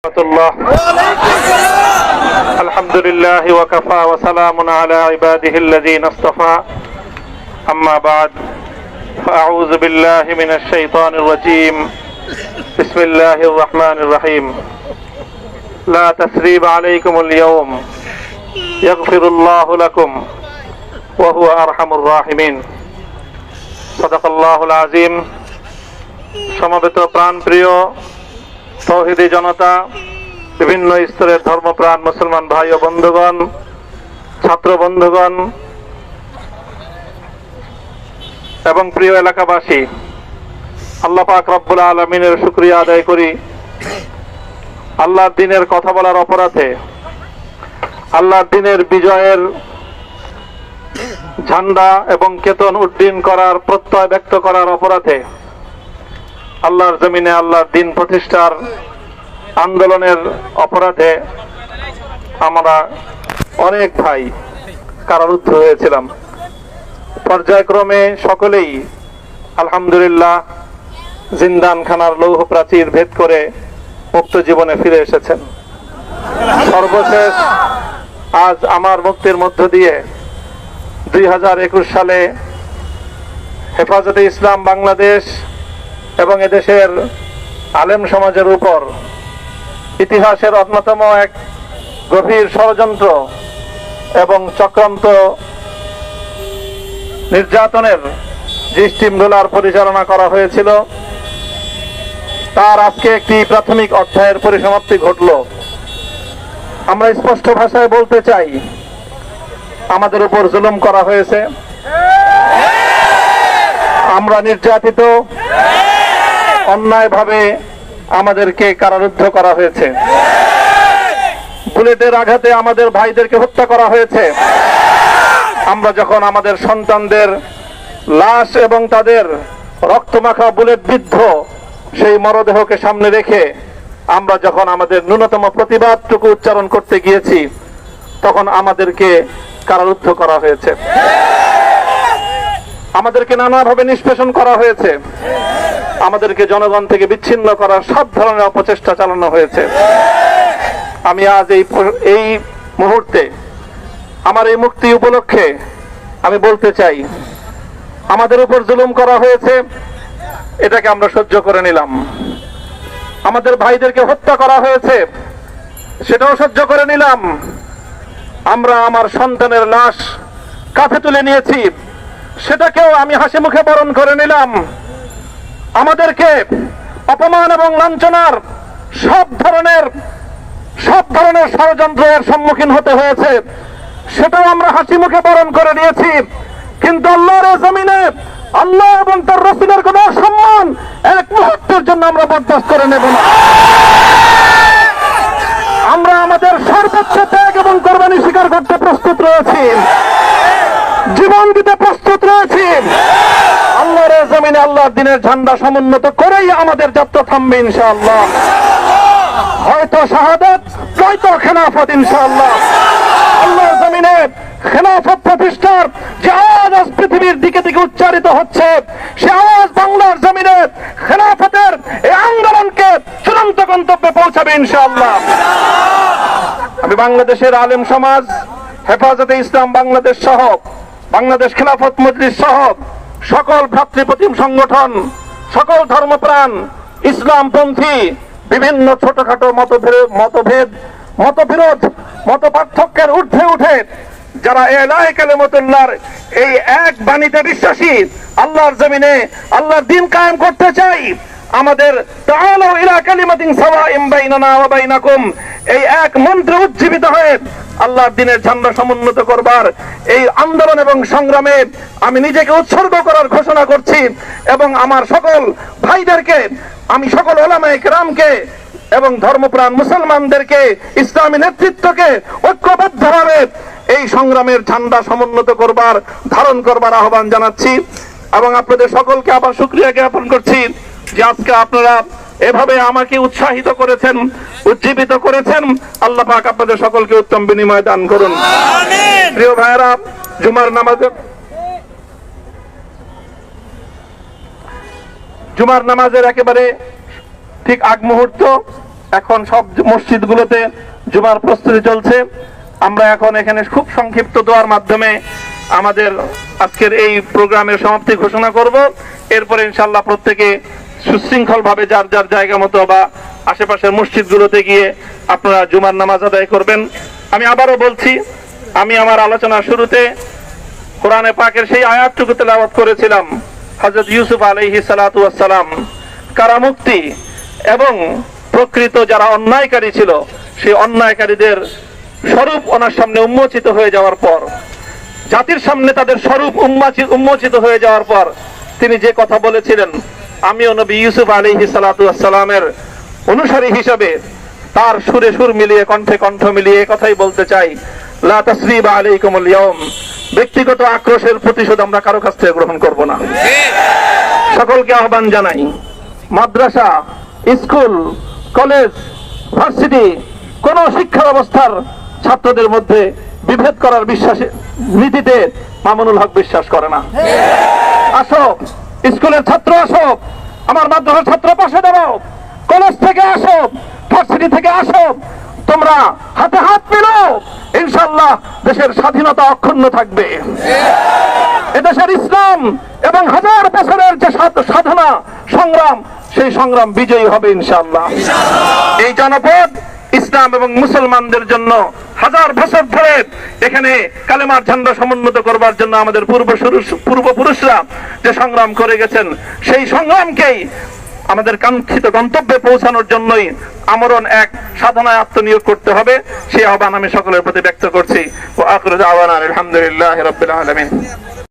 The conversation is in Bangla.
الله الحمد لله وكفى وسلام على عباده الذين اصطفى أما بعد فأعوذ بالله من الشيطان الرجيم بسم الله الرحمن الرحيم لا تثريب عليكم اليوم يغفر الله لكم وهو أرحم الراحمين صدق الله العظيم সমবেত প্রাণপ্রিয় তৌহিদি জনতা, বিভিন্ন স্তরের ধর্মপ্রাণ মুসলমান ভাই ও বন্ধুগণ, ছাত্র বন্ধুগণ এবং প্রিয় এলাকাবাসী, আল্লাহ পাক রব্বুল আলামিনের শুকরিয়া আদায় করি। আল্লাহর দ্বীনের কথা বলার অপরাধে, আল্লাহর দ্বীনের বিজয়ের ঝান্ডা এবং কেতন উড্ডীন করার প্রত্যয় ব্যক্ত করার অপরাধে, আল্লাহর জমিনে আল্লাহর দ্বীন প্রতিষ্ঠার আন্দোলনের অপরাধে আমরা অনেক ভাই কারারুদ্ধ হয়েছিলাম। পর্যায়ক্রমে সকলেই আলহামদুলিল্লাহ জিন্দানখানার লৌহ প্রাচীর ভেদ করে মুক্ত জীবনে ফিরে এসেছেন। সর্বশেষ আজ আমার মুক্তির মধ্য দিয়ে 2021 সালে হেফাজতে ইসলাম বাংলাদেশ এবং এদেশের আলেম সমাজের উপর ইতিহাসের অন্যতম এক গভীর ষড়যন্ত্র এবং চক্রান্ত নির্যাতনের যে স্টিমরোলার পরিচালনা করা হয়েছিল, তার আজকে একটি প্রাথমিক অধ্যায়ের পরিসমাপ্তি ঘটল। আমরা স্পষ্ট ভাষায় বলতে চাই, আমাদের উপর জুলুম করা হয়েছে, আমরা নির্যাতিত, অন্যায়ভাবে আমাদেরকে কারারুদ্ধ করা হয়েছে, বুলেটের আঘাতে আমাদের ভাইদেরকে হত্যা করা হয়েছে। আমরা যখন আমাদের সন্তানদের লাশ এবং তাদের রক্তমাখা বুলেট বিদ্ধ সেই মরদেহকে সামনে রেখে আমরা যখন আমাদের ন্যূনতম প্রতিবাদটুকু উচ্চারণ করতে গিয়েছি, তখন আমাদেরকে কারারুদ্ধ করা হয়েছে, আমাদেরকে নানাভাবে নিষ্পেষণ করা হয়েছে, আমাদেরকে জনগণ থেকে বিচ্ছিন্ন করার সব ধরনের অপচেষ্টা চালানো হয়েছে। আমি আজ এই মুহূর্তে আমার এই মুক্তি উপলক্ষে আমি বলতে চাই, আমাদের উপর জুলুম করা হয়েছে, এটাকে আমরা সহ্য করে নিলাম। আমাদের ভাইদেরকে হত্যা করা হয়েছে, সেটাও সহ্য করে নিলাম। আমরা আমার সন্তানের লাশ কাঁধে তুলে নিয়েছি, সেটাকেও আমি হাসি মুখে বরণ করে নিলাম। আমাদেরকে অপমান এবং লাঞ্ছনার সব ধরনের ষড়যন্ত্রের সম্মুখীন হতে হয়েছে, সেটাও আমরা হাসি মুখে বরণ করে নিয়েছি। কিন্তু আল্লাহর জমিনে আল্লাহ এবং তার রাসূলের কোন সম্মান এক মুহূর্তের জন্য আমরা বরদাস্ত করে নেব না। আমরা আমাদের সর্বোচ্চ ত্যাগ এবং কোরবানি স্বীকার করতে প্রস্তুত রয়েছি, জীবন দিতে প্রস্তুত রয়েছি। আল্লাহর জমিনে আল্লাহর দ্বীনের ঝান্ডা সমুন্নত করেই আমাদের যাত্রা থামবে ইনশাআল্লাহ। হয়তো শাহাদাত, নয়তো খেলাফত ইনশাআল্লাহ। আল্লাহর জমিনে খেলাফত প্রতিষ্ঠার যে আওয়াজ পৃথিবীর দিকে দিকে উচ্চারিত হচ্ছে, সে আওয়াজ বাংলার জমিনে খেলাফতের এই আন্দোলনকে চূড়ান্ত গন্তব্যে পৌঁছাবে ইনশাআল্লাহ। আমি বাংলাদেশের আলেম সমাজ, হেফাজতে ইসলাম বাংলাদেশ সহ বাংলাদেশ খেলাফত মজলিস সহ সকল ভ্রাতৃপ্রতিম সংগঠন, সকল ধর্মপ্রাণ, ইসলামপন্থী বিভিন্ন ছোটখাটো মতভেদ, মতবিরোধ, মত পার্থক্যের ঊর্ধ্বে উঠে যারা এলায়ে কালিমাতুল্লাহর এই এক বাণীতে বিশ্বাসী, আল্লাহর জমিনে আল্লাহর দ্বীন কায়েম করতে চাই, আমাদের তাআলু ইলা কালিমাতিন সাওয়াইন বাইনানা ওয়া বাইনাকুম এই এক মন্ত্রে উজ্জীবিত হয়ে আল্লাহর দ্বীনের ঝান্ডা সমুন্নত করবার এই আন্দোলন এবং সংগ্রামে আমি নিজেকে উৎসর্গ করার ঘোষণা করছি। এবং আমার সকল ভাইদেরকে, আমি সকল উলামায়ে কেরামকে এবং ধর্মপ্রাণ মুসলমানদেরকে, ইসলামী নেতৃত্বকে ঐক্যবদ্ধভাবে এই সংগ্রামের ঝান্ডা সমুন্নত করবার, ধারণ করবার আহ্বান জানাচ্ছি। এবং আপনাদের সকলকে আবার শুকরিয়া জ্ঞাপন করছি যে আজকে আপনারা এভাবে আমাকে উৎসাহিত করেছেন, উজ্জীবিত করেছেন। আল্লাহ পাক আপনাদের সকলকে উত্তম বিনিময় দান করুন। প্রিয় ভাইয়েরা, জুমার নামাজের একেবারে ঠিক আগ মুহূর্ত এখন সব মসজিদগুলোতে জুমার প্রস্তুতি চলছে। আমরা এখন এখানে খুব সংক্ষিপ্ত দোয়ার মাধ্যমে আমাদের আজকের এই প্রোগ্রামের সমাপ্তি ঘোষণা করব। এরপরে ইনশাআল্লাহ প্রত্যেকে সুশৃঙ্খল ভাবে যার যার জায়গা মতো বা আশেপাশের মসজিদগুলোতে গিয়ে আপনারা জুমার নামাজ আদায় করবেন। আমি আবারও বলছি, আমি আমার আলোচনার শুরুতে কোরআনে পাকের সেই আয়াতটুকু তেলাওয়াত করেছিলাম, হযরত ইউসুফ আলাইহিস সালাতু ওয়াস সালাম কারামুক্তি এবং প্রকৃত যারা অন্যায়কারী ছিল সেই অন্যায়কারীদের স্বরূপ ওনার সামনে উন্মোচিত হয়ে যাওয়ার পর, জাতির সামনে তাদের স্বরূপ উন্মোচিত হয়ে যাওয়ার পর তিনি যে কথা বলেছিলেন, আমিও নবী ইউসুফ আলাইহিস সালাতু ওয়াস সালামের অনুসারী হিসেবে তার সুরে সুর মিলিয়ে কণ্ঠে কণ্ঠ মিলিয়ে কথাই বলতে চাই, লা তাসরিবা আলাইকুমুল ইয়াউম, ব্যক্তিগত আক্রোশের প্রতিশোধ আমরা কারো কাছ থেকে গ্রহণ করব না। সকলকে আহ্বান জানাই, মাদ্রাসা, স্কুল, কলেজ, ভার্সিটি কোন শিক্ষা ব্যবস্থার ছাত্রদের মধ্যে বিভেদ করার নীতিতে মামুনুল হক বিশ্বাস করে না। আসো, স্কুলের ছাত্র আসো, আমার মাদ্রাসার ছাত্র পাশে দাঁড়াও, কলেজ থেকে আসো, ভার্সিটি থেকে আসো, তোমরা হাতে হাত মিলাও, ইনশাআল্লাহ দেশের স্বাধীনতা অক্ষুণ্ণ থাকবে। এদেশের ইসলাম এবং হাজার বছরের যে সাধনা সংগ্রাম, সেই সংগ্রাম বিজয়ী হবে ইনশাআল্লাহ। এই জনপদ ইসলাম এবং মুসলমানদের জন্য হাজার বছর ধরে এখানে কালেমার ঝান্ডা সমুন্নত করবার জন্য আমাদের পূর্বপুরুষরা যে সংগ্রাম করে গেছেন, সেই সংগ্রামকেই আমাদের কাঙ্ক্ষিত গন্তব্যে পৌঁছানোর জন্যই আমরণ এক সাধনায় আত্মনিয়োগ করতে হবে। সেই আহ্বান আমি সকলের প্রতি ব্যক্ত করছি। ওয়া আখিরু দাওয়ানা আলহামদুলিল্লাহি রাব্বিল আলামিন।